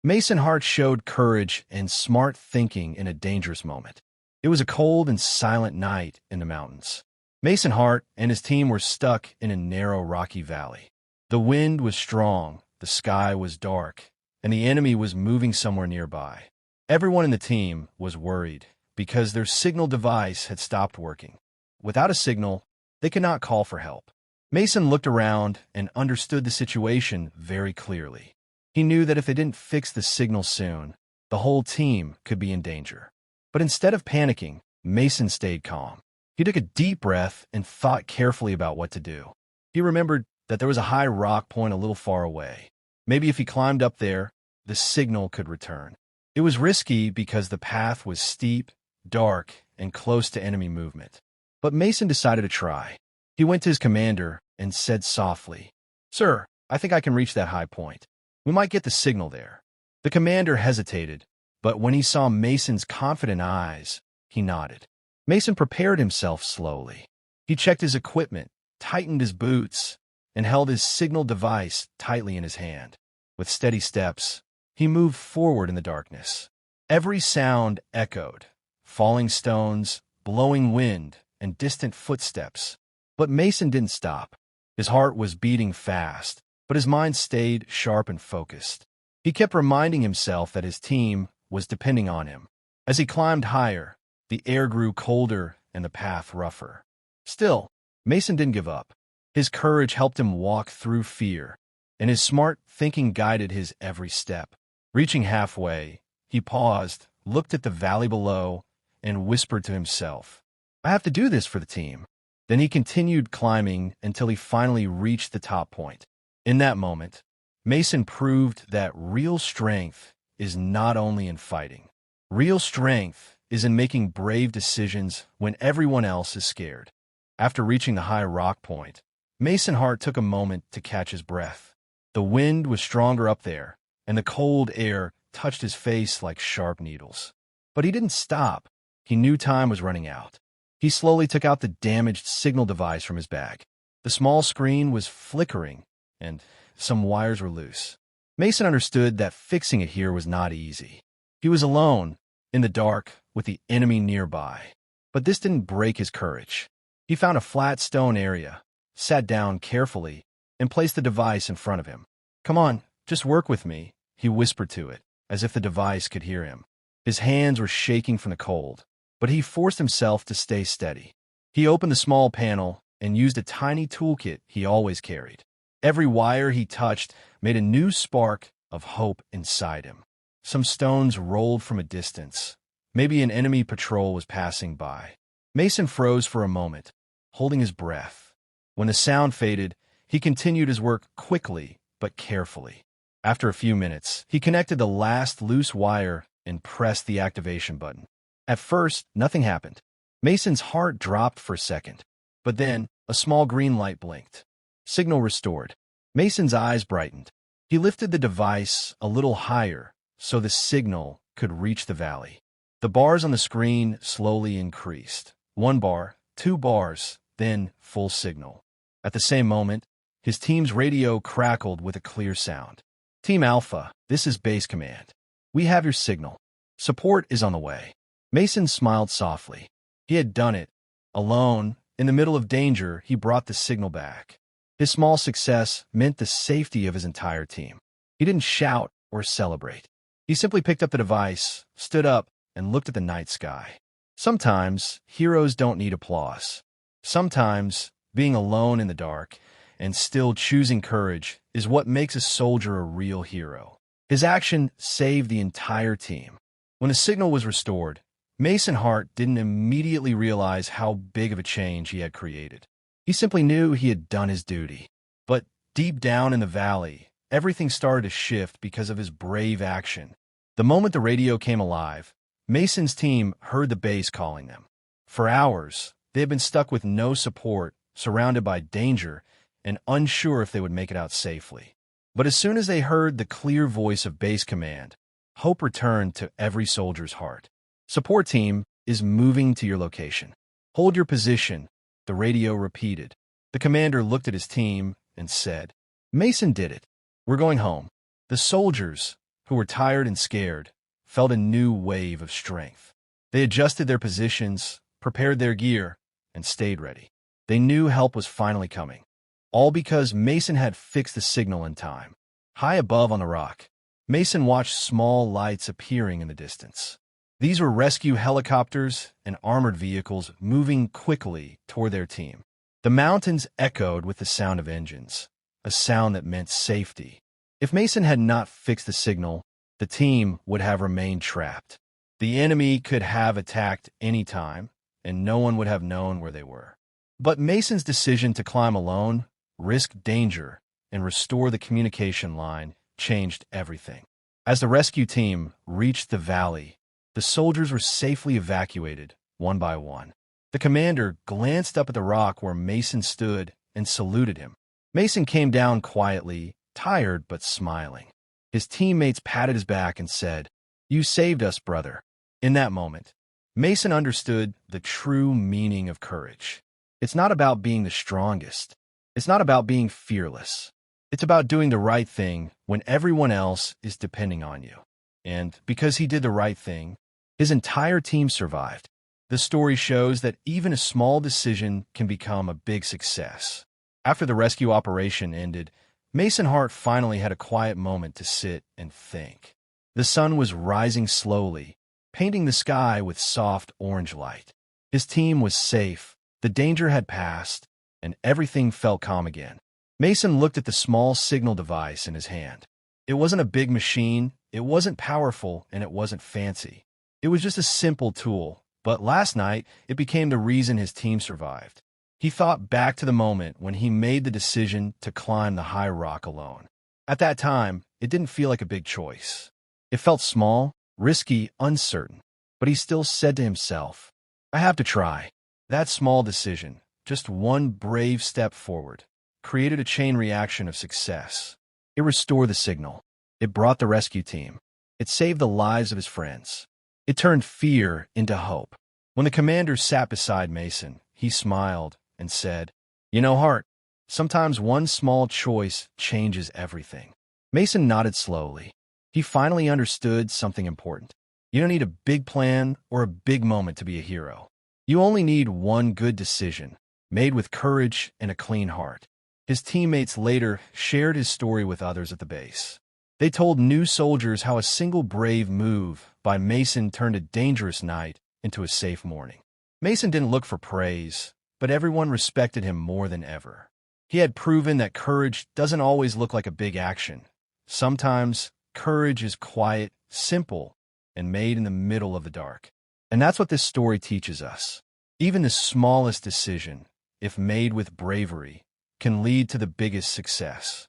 Mason Hart showed courage and smart thinking in a dangerous moment. It was a cold and silent night in the mountains. Mason Hart and his team were stuck in a narrow, rocky valley. The wind was strong, the sky was dark, and the enemy was moving somewhere nearby. Everyone in the team was worried because their signal device had stopped working. Without a signal, they could not call for help. Mason looked around and understood the situation very clearly. He knew that if they didn't fix the signal soon, the whole team could be in danger. But instead of panicking, Mason stayed calm. He took a deep breath and thought carefully about what to do. He remembered that there was a high rock point a little far away. Maybe if he climbed up there, the signal could return. It was risky because the path was steep, dark, and close to enemy movement. But Mason decided to try. He went to his commander and said softly, "Sir, I think I can reach that high point. We might get the signal there." The commander hesitated, but when he saw Mason's confident eyes, he nodded. Mason prepared himself slowly. He checked his equipment, tightened his boots, and held his signal device tightly in his hand. With steady steps, he moved forward in the darkness. Every sound echoed: falling stones, blowing wind, and distant footsteps. But Mason didn't stop. His heart was beating fast, but his mind stayed sharp and focused. He kept reminding himself that his team was depending on him. As he climbed higher, the air grew colder and the path rougher. Still, Mason didn't give up. His courage helped him walk through fear, and his smart thinking guided his every step. Reaching halfway, he paused, looked at the valley below, and whispered to himself, "I have to do this for the team." Then he continued climbing until he finally reached the top point. In that moment, Mason proved that real strength is not only in fighting. Real strength is in making brave decisions when everyone else is scared. After reaching the high rock point, Mason Hart took a moment to catch his breath. The wind was stronger up there, and the cold air touched his face like sharp needles. But he didn't stop. He knew time was running out. He slowly took out the damaged signal device from his bag. The small screen was flickering, and some wires were loose. Mason understood that fixing it here was not easy. He was alone, in the dark, with the enemy nearby. But this didn't break his courage. He found a flat stone area, sat down carefully, and placed the device in front of him. "Come on, just work with me," he whispered to it, as if the device could hear him. His hands were shaking from the cold, but he forced himself to stay steady. He opened the small panel and used a tiny toolkit he always carried. Every wire he touched made a new spark of hope inside him. Some stones rolled from a distance. Maybe an enemy patrol was passing by. Mason froze for a moment, holding his breath. When the sound faded, he continued his work quickly but carefully. After a few minutes, he connected the last loose wire and pressed the activation button. At first, nothing happened. Mason's heart dropped for a second, but then a small green light blinked. Signal restored. Mason's eyes brightened. He lifted the device a little higher so the signal could reach the valley. The bars on the screen slowly increased. 1 bar, 2 bars, then full signal. At the same moment, his team's radio crackled with a clear sound. "Team Alpha, this is Base Command. We have your signal. Support is on the way." Mason smiled softly. He had done it. Alone, in the middle of danger, he brought the signal back. His small success meant the safety of his entire team. He didn't shout or celebrate. He simply picked up the device, stood up, and looked at the night sky. Sometimes, heroes don't need applause. Sometimes, being alone in the dark and still choosing courage is what makes a soldier a real hero. His action saved the entire team. When the signal was restored, Mason Hart didn't immediately realize how big of a change he had created. He simply knew he had done his duty. But deep down in the valley, everything started to shift because of his brave action. The moment the radio came alive, Mason's team heard the base calling them. For hours, they had been stuck with no support, surrounded by danger, and unsure if they would make it out safely. But as soon as they heard the clear voice of Base Command, hope returned to every soldier's heart. "Support team is moving to your location. Hold your position," the radio repeated. The commander looked at his team and said, "Mason did it. We're going home." The soldiers, who were tired and scared, felt a new wave of strength. They adjusted their positions, prepared their gear, and stayed ready. They knew help was finally coming. All because Mason had fixed the signal in time. High above on the rock, Mason watched small lights appearing in the distance. These were rescue helicopters and armored vehicles moving quickly toward their team. The mountains echoed with the sound of engines, a sound that meant safety. If Mason had not fixed the signal, the team would have remained trapped. The enemy could have attacked any time, and no one would have known where they were. But Mason's decision to climb alone, risk danger, and restore the communication line changed everything. As the rescue team reached the valley, the soldiers were safely evacuated, one by one. The commander glanced up at the rock where Mason stood and saluted him. Mason came down quietly, tired but smiling. His teammates patted his back and said, "You saved us, brother." In that moment, Mason understood the true meaning of courage. It's not about being the strongest. It's not about being fearless. It's about doing the right thing when everyone else is depending on you. And because he did the right thing, his entire team survived. The story shows that even a small decision can become a big success. After the rescue operation ended, Mason Hart finally had a quiet moment to sit and think. The sun was rising slowly, painting the sky with soft orange light. His team was safe, the danger had passed, and everything felt calm again. Mason looked at the small signal device in his hand. It wasn't a big machine, it wasn't powerful, and it wasn't fancy. It was just a simple tool, but last night it became the reason his team survived. He thought back to the moment when he made the decision to climb the high rock alone. At that time, it didn't feel like a big choice. It felt small, risky, uncertain, but he still said to himself, "I have to try." That small decision, just one brave step forward, created a chain reaction of success. It restored the signal. It brought the rescue team. It saved the lives of his friends. It turned fear into hope. When the commander sat beside Mason, he smiled and said, "You know, Hart, sometimes one small choice changes everything." Mason nodded slowly. He finally understood something important. You don't need a big plan or a big moment to be a hero. You only need one good decision, made with courage and a clean heart. His teammates later shared his story with others at the base. They told new soldiers how a single brave move by Mason turned a dangerous night into a safe morning. Mason didn't look for praise, but everyone respected him more than ever. He had proven that courage doesn't always look like a big action. Sometimes, courage is quiet, simple, and made in the middle of the dark. And that's what this story teaches us. Even the smallest decision, if made with bravery, can lead to the biggest success.